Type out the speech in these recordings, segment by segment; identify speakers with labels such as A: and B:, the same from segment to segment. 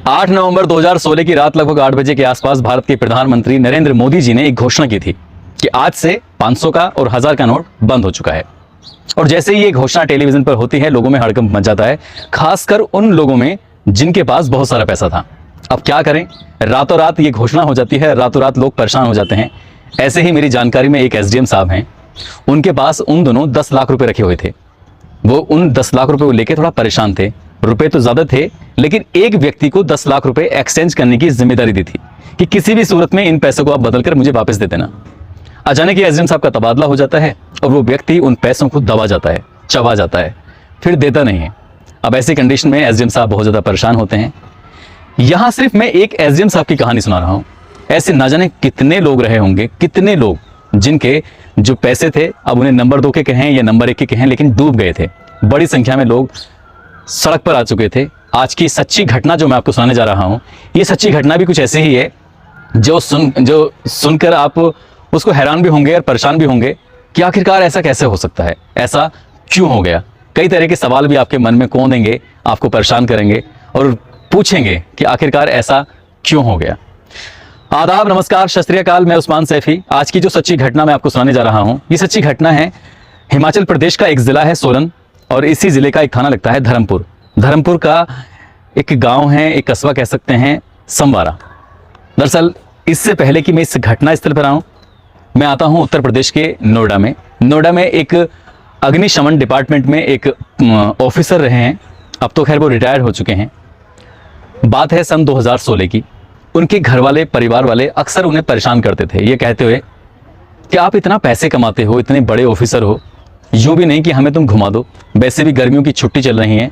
A: 8 नवंबर 2016 की रात लगभग 8 बजे के आसपास भारत के प्रधानमंत्री नरेंद्र मोदी जी ने एक घोषणा की थी कि आज से 500 का और 1000 का नोट बंद हो चुका है। और जैसे ही ये घोषणा टेलीविजन पर होती है, लोगों में हड़कंप मच जाता है, खासकर उन लोगों में जिनके पास बहुत सारा पैसा था। अब क्या करें, रातों रात ये घोषणा हो जाती है, रातों रात लोग परेशान हो जाते हैं। ऐसे ही मेरी जानकारी में एक एसडीएम साहब हैं, उनके पास उन दोनों 10 लाख रुपए रखे हुए थे। वो उन 10 लाख रुपए को लेकर थोड़ा परेशान थे। रुपए तो ज्यादा थे, लेकिन एक व्यक्ति को 10 लाख रुपए एक्सचेंज करने की जिम्मेदारी दी थी कि किसी भी सूरत में इन पैसों को आप बदलकर मुझे वापस दे देना। अचानक ये एसडीएम साहब का तबादला हो जाता है और वो व्यक्ति उन पैसों को दबा जाता है, चबा जाता है, फिर देता नहीं है। अब ऐसी कंडीशन में एसडीएम साहब बहुत ज्यादा परेशान होते हैं। यहां सिर्फ मैं एक एसडीएम साहब की कहानी सुना रहा हूं, ऐसे ना जाने कितने लोग रहे होंगे, कितने लोग जिनके जो पैसे थे अब उन्हें नंबर 2 के कहें या नंबर 1 के कहें, लेकिन डूब गए थे। बड़ी संख्या में लोग सड़क पर आ चुके थे। आज की सच्ची घटना जो मैं आपको सुनाने जा रहा हूं, ये सच्ची घटना भी कुछ ऐसे ही है जो सुनकर आप उसको हैरान भी होंगे और परेशान भी होंगे कि आखिरकार ऐसा कैसे हो सकता है, ऐसा क्यों हो गया। कई तरह के सवाल भी आपके मन में कौंधेंगे, आपको परेशान करेंगे और पूछेंगे कि आखिरकार ऐसा क्यों हो गया। आदाब, नमस्कार, सत श्री अकाल। मैं उस्मान सैफी। आज की जो सच्ची घटना मैं आपको सुनाने जा रहा हूं, ये सच्ची घटना है हिमाचल प्रदेश का एक जिला है सोलन, और इसी जिले का एक थाना लगता है धर्मपुर। धर्मपुर का एक गांव है, एक कस्बा कह सकते हैं, समवारा। दरअसल इससे पहले कि मैं इस घटना स्थल पर आऊं, मैं आता हूं उत्तर प्रदेश के नोएडा में। नोएडा में एक अग्निशमन डिपार्टमेंट में एक ऑफिसर रहे हैं। अब तो खैर वो रिटायर्ड हो चुके हैं। बात है सन 2016 की। उनके घर वाले, परिवार वाले अक्सर उन्हें परेशान करते थे, ये कहते हुए कि आप इतना पैसे कमाते हो, इतने बड़े ऑफिसर हो, यूं भी नहीं कि हमें तुम घुमा दो। वैसे भी गर्मियों की छुट्टी चल रही है,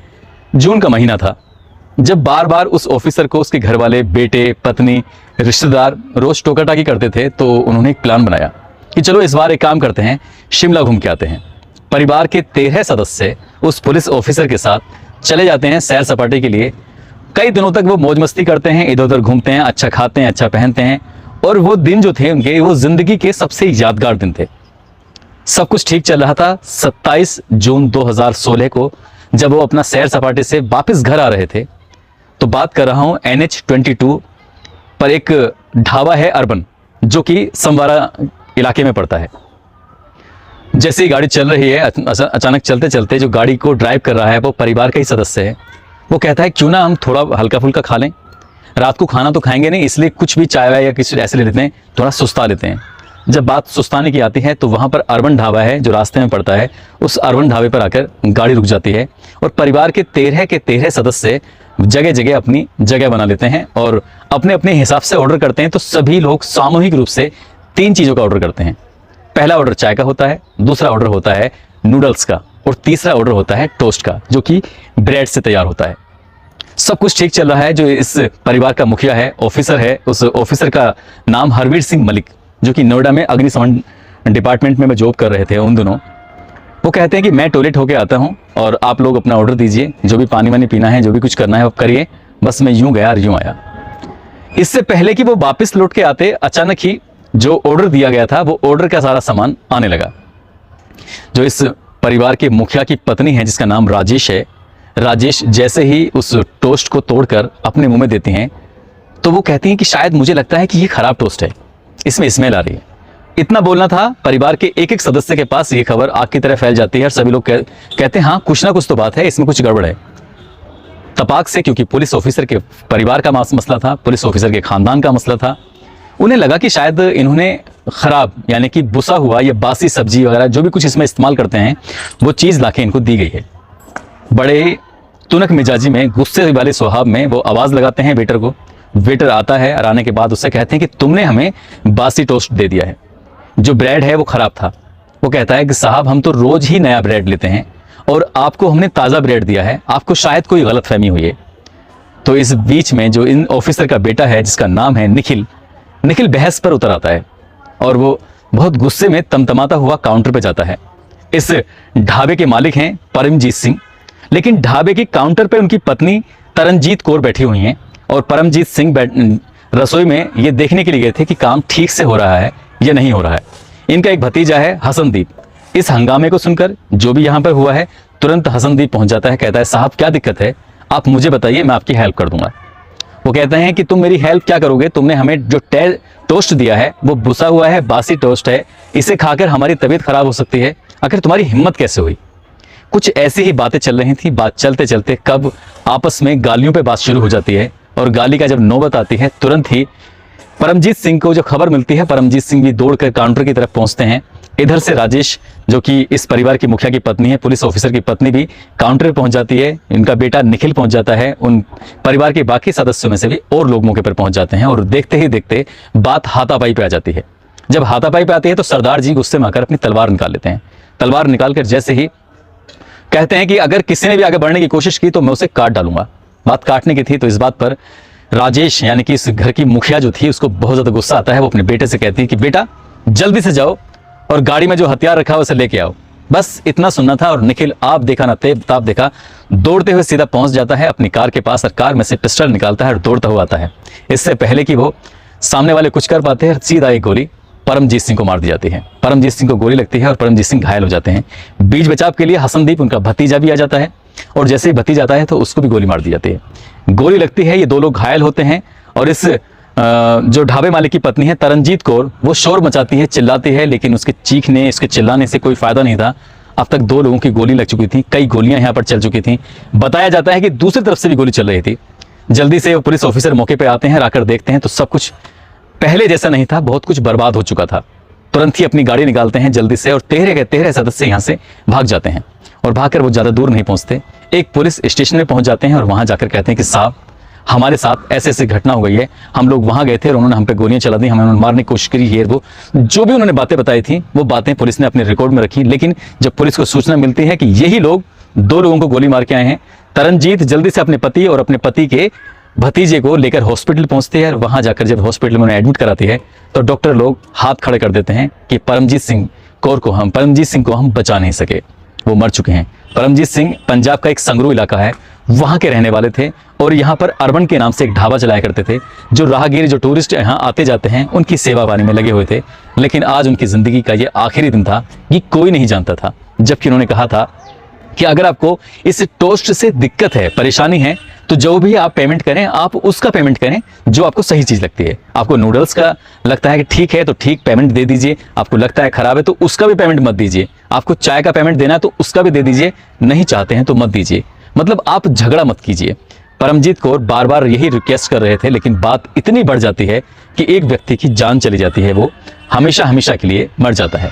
A: जून का महीना था। जब बार बार उस ऑफिसर को उसके घर वाले, बेटे, पत्नी, रिश्तेदार रोज टोका टाकी करते थे, तो उन्होंने एक प्लान बनाया कि चलो इस बार एक काम करते हैं, शिमला घूम के आते हैं। परिवार के 13 सदस्य उस पुलिस ऑफिसर के साथ चले जाते हैं सैर सपाटे के लिए। कई दिनों तक वो मौज मस्ती करते हैं, इधर उधर घूमते हैं, अच्छा खाते हैं, अच्छा पहनते हैं। और वो दिन जो थे उनके, वो जिंदगी के सबसे यादगार दिन थे। सब कुछ ठीक चल रहा था। 27 जून 2016 को जब वो अपना सैर सपाटे से वापस घर आ रहे थे, तो बात कर रहा हूं NH-22 पर एक ढाबा है अर्बन, जो कि समवारा इलाके में पड़ता है। जैसे ही गाड़ी चल रही है, अचानक चलते चलते जो गाड़ी को ड्राइव कर रहा है वो परिवार का ही सदस्य है। वो कहता है क्यों ना हम थोड़ा हल्का फुल्का खा लें, रात को खाना तो खाएंगे नहीं, इसलिए कुछ भी चाय वाय या कुछ ऐसे ले लेते हैं, थोड़ा सुस्ता लेते हैं। जब बात सुस्ताने की आती है तो वहां पर अर्बन ढाबा है जो रास्ते में पड़ता है। उस अर्बन ढाबे पर आकर गाड़ी रुक जाती है और परिवार के 13 सदस्य जगह जगह अपनी जगह बना लेते हैं और अपने अपने हिसाब से ऑर्डर करते हैं। तो सभी लोग सामूहिक रूप से 3 चीजों का ऑर्डर करते हैं। पहला ऑर्डर चाय का होता है, दूसरा ऑर्डर होता है नूडल्स का, और तीसरा ऑर्डर होता है टोस्ट का, जो कि ब्रेड से तैयार होता है। सब कुछ ठीक चल रहा है। जो इस परिवार का मुखिया है, ऑफिसर है, उस ऑफिसर का नाम हरवीर सिंह मलिक, जो कि नोएडा में अग्निशमन डिपार्टमेंट में जॉब कर रहे थे उन दोनों। वो कहते हैं कि मैं टॉयलेट होके आता हूं और आप लोग अपना ऑर्डर दीजिए, जो भी पानी वानी पीना है, जो भी कुछ करना है आप करिए, बस मैं यूं गया और यूं आया। इससे पहले कि वो वापस लौट के आते, अचानक ही जो ऑर्डर दिया गया था वो ऑर्डर का सारा सामान आने लगा। जो इस परिवार के मुखिया की पत्नी है, जिसका नाम राजेश है, राजेश जैसे ही उस टोस्ट को तोड़कर अपने मुंह में देती हैं, तो वो कहती हैं कि शायद मुझे लगता है कि ये खराब टोस्ट है, इसमें स्मेल आ रही है। इतना बोलना था, परिवार के एक एक सदस्य के पास ये खबर आग की तरह फैल जाती है और सभी लोग कहते हैं हाँ कुछ ना कुछ तो बात है, इसमें कुछ गड़बड़ है। तपाक से, क्योंकि पुलिस ऑफिसर के परिवार का मसला था, पुलिस ऑफिसर के खानदान का मसला था, उन्हें लगा कि शायद इन्होंने खराब यानी कि बुसा हुआ या बासी सब्जी वगैरह जो भी कुछ इसमें इस्तेमाल करते हैं, वो चीज़ लाके इनको दी गई है। बड़े तुनक मिजाजी में, गुस्से वाले स्वभाव में वो आवाज़ लगाते हैं वेटर को। वेटर आता है और आने के बाद उससे कहते हैं कि तुमने हमें बासी टोस्ट दे दिया है, जो ब्रेड है वो खराब था। वो कहता है कि साहब हम तो रोज ही नया ब्रेड लेते हैं और आपको हमने ताज़ा ब्रेड दिया है, आपको शायद कोई गलतफहमी हुई है। तो इस बीच में जो इन ऑफिसर का बेटा है, जिसका नाम है निखिल बहस पर उतर आता है और वो बहुत गुस्से में तमतमाता हुआ काउंटर पे जाता है। इस ढाबे के मालिक हैं परमजीत सिंह, लेकिन ढाबे के काउंटर पे उनकी पत्नी तरनजीत कौर बैठी हुई हैं और परमजीत सिंह रसोई में ये देखने के लिए गए थे कि काम ठीक से हो रहा है या नहीं हो रहा है। इनका एक भतीजा है हसनदीप। इस हंगामे को सुनकर जो भी यहाँ पर हुआ है, तुरंत हसनदीप पहुंच जाता है, कहता है साहब क्या दिक्कत है, आप मुझे बताइए, मैं आपकी हेल्प कर दूंगा। वो कहते हैं कि तुम मेरी हेल्प क्या करोगे, तुमने हमें जो टोस्ट दिया है वो बुसा हुआ है, बासी टोस्ट है, इसे खाकर हमारी तबीयत खराब हो सकती है, आखिर तुम्हारी हिम्मत कैसे हुई। कुछ ऐसी ही बातें चल रही थी। बात चलते चलते कब आपस में गालियों पे बात शुरू हो जाती है, और गाली का जब नौबत आती है तुरंत ही परमजीत सिंह को जो खबर मिलती है, परमजीत सिंह भी दौड़कर काउंटर की तरफ पहुंचते हैं। इधर से राजेश, जो कि इस परिवार की मुखिया की पत्नी है, पुलिस ऑफिसर की पत्नी, भी काउंटर पर पहुंच जाती है। इनका बेटा निखिल पहुंच जाता है। उन परिवार के बाकी सदस्यों में से भी और लोग मौके पर पहुंच जाते हैं, और देखते ही देखते बात हाथापाई पे आ जाती है। जब हाथापाई पे आती है तो सरदार जी गुस्से में आकर अपनी तलवार निकाल लेते हैं। तलवार निकालकर जैसे ही कहते हैं कि अगर किसी ने भी आगे बढ़ने की कोशिश की तो मैं उसे काट डालूंगा। बात काटने की थी तो इस बात पर राजेश, यानी कि इस घर की मुखिया जो थी, उसको बहुत ज्यादा गुस्सा आता है। वो अपने बेटे से कहती है कि बेटा जल्दी से जाओ और गाड़ी में जो हथियार रखा है उसे लेके आओ। बस इतना सुनना था। और निखिल आप देखा ना ताप देखा, दौड़ते हुए सीधा पहुंच जाता है अपनी कार के पास, और कार में से पिस्टल निकालता है और दौड़ता हुआ आता है। इससे पहले कि वो सामने वाले कुछ कर पाते हैं, सीधा एक गोली परमजीत सिंह को मार दी जाती है। परमजीत सिंह को गोली लगती है और परमजीत सिंह घायल हो जाते हैं। बीच बचाव के लिए हसनदीप, उनका भतीजा, भी आ जाता है, और जैसे ही भतीजा आता है तो उसको भी गोली मार दी जाती है। गोली लगती है, ये दो लोग घायल होते हैं। और इस जो ढाबे मालिक की पत्नी है तरनजीत कौर, वो शोर मचाती है, चिल्लाती है, लेकिन उसके चीखने, इसके चिल्लाने से कोई फायदा नहीं था। अब तक 2 लोगों की गोली लग चुकी थी, कई गोलियां यहाँ पर चल चुकी थी। बताया जाता है कि दूसरी तरफ से भी गोली चल रही थी। जल्दी से वो पुलिस ऑफिसर मौके पर आते हैं, आकर देखते हैं तो सब कुछ पहले जैसा नहीं था, बहुत कुछ बर्बाद हो चुका था। तुरंत ही अपनी गाड़ी निकालते हैं जल्दी से, और 13 के 13 सदस्य यहाँ से भाग जाते हैं। और भागकर वो ज्यादा दूर नहीं पहुंचते, एक पुलिस स्टेशन में पहुंच जाते हैं, और वहां जाकर कहते हैं कि साहब हमारे साथ ऐसे ऐसे घटना हो गई है, हम लोग वहां गए थे और उन्होंने हम पे गोलियां चला दी, हमें उन्होंने मारने की कोशिश करी, ये वो जो भी उन्होंने बातें बताई थी वो बातें पुलिस ने अपने रिकॉर्ड में रखी। लेकिन जब पुलिस को सूचना मिलती है कि यही लोग 2 लोगों को गोली मार के आए हैं, तरनजीत जल्दी से अपने पति और अपने पति के भतीजे को लेकर हॉस्पिटल पहुंचती है। और वहां जाकर जब हॉस्पिटल में उन्हें एडमिट कराती है तो डॉक्टर लोग हाथ खड़े कर देते हैं कि परमजीत सिंह को हम बचा नहीं सके, वो मर चुके हैं। परमजीत सिंह पंजाब का एक संगरू इलाका है, वहां के रहने वाले थे, और यहाँ पर अर्बन के नाम से एक ढाबा चलाया करते थे। जो राहगीर, जो टूरिस्ट यहाँ आते जाते हैं, उनकी सेवा पानी में लगे हुए थे। लेकिन आज उनकी जिंदगी का ये आखिरी दिन था, ये कोई नहीं जानता था। जबकि उन्होंने कहा था कि अगर आपको इस टोस्ट से दिक्कत है, परेशानी है, तो जो भी आप पेमेंट करें, आप उसका पेमेंट करें जो आपको सही चीज लगती है। आपको नूडल्स का लगता है कि ठीक है तो ठीक पेमेंट दे दीजिए, आपको लगता है खराब है तो उसका भी पेमेंट मत दीजिए, आपको चाय का पेमेंट देना है तो उसका भी दे दीजिए, नहीं चाहते हैं तो मत दीजिए। मतलब आप झगड़ा मत कीजिए। परमजीत कौर बार बार यही रिक्वेस्ट कर रहे थे, लेकिन बात इतनी बढ़ जाती है कि एक व्यक्ति की जान चली जाती है, वो हमेशा हमेशा के लिए मर जाता है।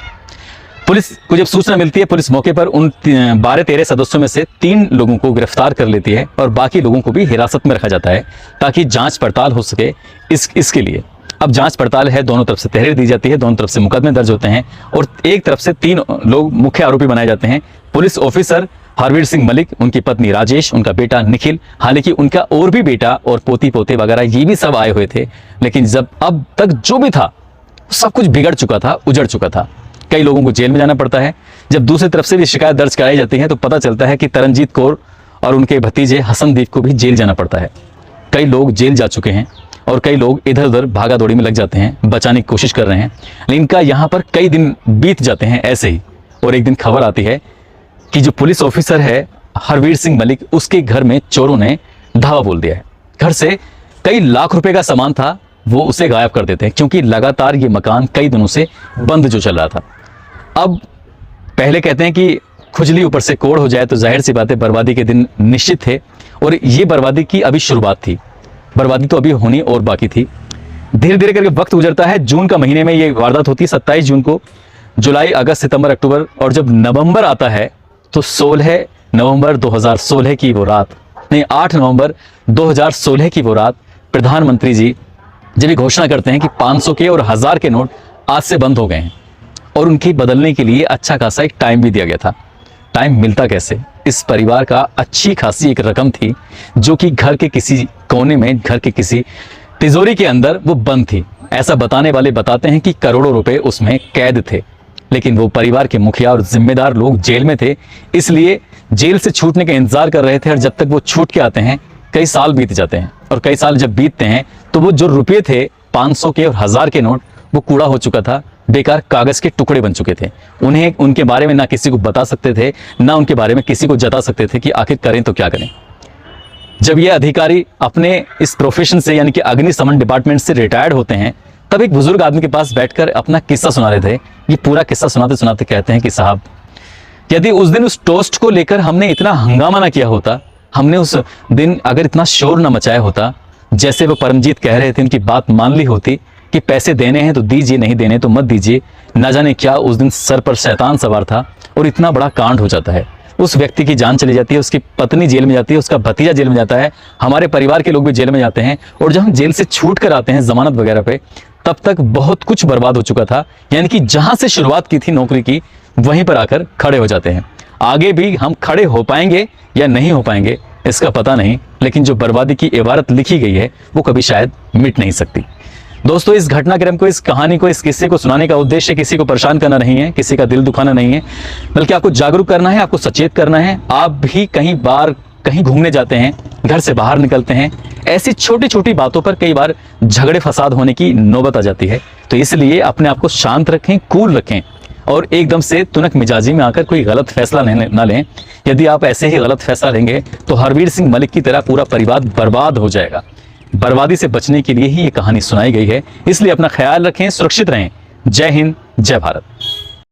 A: पुलिस को जब सूचना मिलती है, पुलिस मौके पर उन 12-13 सदस्यों में से 3 लोगों को गिरफ्तार कर लेती है, और बाकी लोगों को भी हिरासत में रखा जाता है ताकि जांच पड़ताल हो सके। इसके लिए अब जांच पड़ताल है, दोनों तरफ से तहरीर दी जाती है, दोनों तरफ से मुकदमे दर्ज होते हैं, और एक तरफ से 3 लोग मुख्य आरोपी बनाए जाते हैं। पुलिस ऑफिसर हरवीर सिंह मलिक, उनकी पत्नी राजेश, उनका बेटा निखिल। हालांकि उनका और भी बेटा और पोती पोते वगैरह ये भी सब आए हुए थे, लेकिन जब अब तक जो भी था सब कुछ बिगड़ चुका था, उजड़ चुका था। कई लोगों को जेल में जाना पड़ता है। जब दूसरी तरफ से भी शिकायत दर्ज कराई जाती है तो पता चलता है कि तरनजीत कौर और उनके भतीजे हसनदीप को भी जेल जाना पड़ता है। कई लोग जेल जा चुके हैं और कई लोग इधर उधर भागा दौड़ी में लग जाते हैं, बचाने की कोशिश कर रहे हैं, लेकिन इनका यहाँ पर कई दिन बीत जाते हैं ऐसे ही। और एक दिन खबर आती है कि जो पुलिस ऑफिसर है हरवीर सिंह मलिक, उसके घर में चोरों ने धावा बोल दिया है। घर से कई लाख रुपए का सामान था, वो उसे गायब कर देते हैं, क्योंकि लगातार ये मकान कई दिनों से बंद जो चल रहा था। अब पहले कहते हैं कि खुजली ऊपर से कोड़ हो जाए तो जाहिर सी बात है बर्बादी के दिन निश्चित थे, और ये बर्बादी की अभी शुरुआत थी, बर्बादी तो अभी होनी और बाकी थी। धीरे धीरे करके वक्त गुजरता है। जून का महीने में ये वारदात होती है, 27 जून को। जुलाई, अगस्त, सितंबर, अक्टूबर, और जब नवंबर आता है तो 16 नवंबर 2016 की वो रात, नहीं 8 नवंबर 2016 की वो रात, प्रधानमंत्री जी जब ये घोषणा करते हैं कि 500 के और 1000 के नोट आज से बंद हो गए हैं, और उनकी बदलने के लिए अच्छा खासा एक टाइम भी दिया गया था। टाइम मिलता कैसे? इस परिवार का अच्छी खासी एक रकम थी जो कि घर के किसी कोने में, घर के किसी तिजोरी के अंदर वो बंद थी। ऐसा बताने वाले बताते हैं कि करोड़ों रुपए उसमें कैद थे, लेकिन वो परिवार के मुखिया और जिम्मेदार लोग जेल में थे, इसलिए जेल से छूटने का इंतजार कर रहे थे। और जब तक वो छूट के आते हैं कई साल बीत जाते हैं, और कई साल जब बीतते हैं तो वो जो रुपये थे 500 के और 1000 के नोट, वो कूड़ा हो चुका था, बेकार कागज के टुकड़े बन चुके थे। उन्हें उनके बारे में ना किसी को बता सकते थे, ना उनके बारे में किसी को जता सकते थे कि आखिर करें तो क्या करें। जब ये अधिकारी अपने इस प्रोफेशन से यानी कि अग्निशमन डिपार्टमेंट से रिटायर्ड होते हैं, तब एक बुजुर्ग आदमी के पास बैठकर अपना किस्सा सुना रहे थे। ये पूरा किस्सा सुनाते सुनाते कहते हैं कि साहब, यदि उस दिन उस टोस्ट को लेकर हमने इतना हंगामा ना किया होता, हमने उस दिन अगर इतना शोर ना मचाया होता, जैसे वो परमजीत कह रहे थे, उनकी बात मान ली होती कि पैसे देने हैं तो दीजिए, नहीं देने तो मत दीजिए, ना जाने क्या उस दिन सर पर शैतान सवार था और इतना बड़ा कांड हो जाता है। उस व्यक्ति की जान चली जाती है, उसकी पत्नी जेल में जाती है, उसका भतीजा जेल में जाता है, हमारे परिवार के लोग भी जेल में जाते हैं, और जब हम जेल से छूट कर आते हैं जमानत वगैरह पे, तब तक बहुत कुछ बर्बाद हो चुका था। यानी कि जहां से शुरुआत की थी नौकरी की, वहीं पर आकर खड़े हो जाते हैं। आगे भी हम खड़े हो पाएंगे या नहीं हो पाएंगे इसका पता नहीं, लेकिन जो बर्बादी की इबारत लिखी गई है वो कभी शायद मिट नहीं सकती। दोस्तों, इस घटनाक्रम को, इस कहानी को, इस किस्से को सुनाने का उद्देश्य किसी को परेशान करना नहीं है, किसी का दिल दुखाना नहीं है, बल्कि आपको जागरूक करना है, आपको सचेत करना है। आप भी कहीं घूमने जाते हैं, घर से बाहर निकलते हैं, ऐसी छोटी छोटी बातों पर कई बार झगड़े फसाद होने की नौबत आ जाती है। तो इसलिए अपने आप को शांत रखें, कूल रखें, और एकदम से तुनक मिजाजी में आकर कोई गलत फैसला ना लें। यदि आप ऐसे ही गलत फैसला लेंगे तो हरवीर सिंह मलिक की तरह पूरा परिवार बर्बाद हो जाएगा। बर्बादी से बचने के लिए ही ये कहानी सुनाई गई है, इसलिए अपना ख्याल रखें, सुरक्षित रहें। जय हिंद, जय भारत।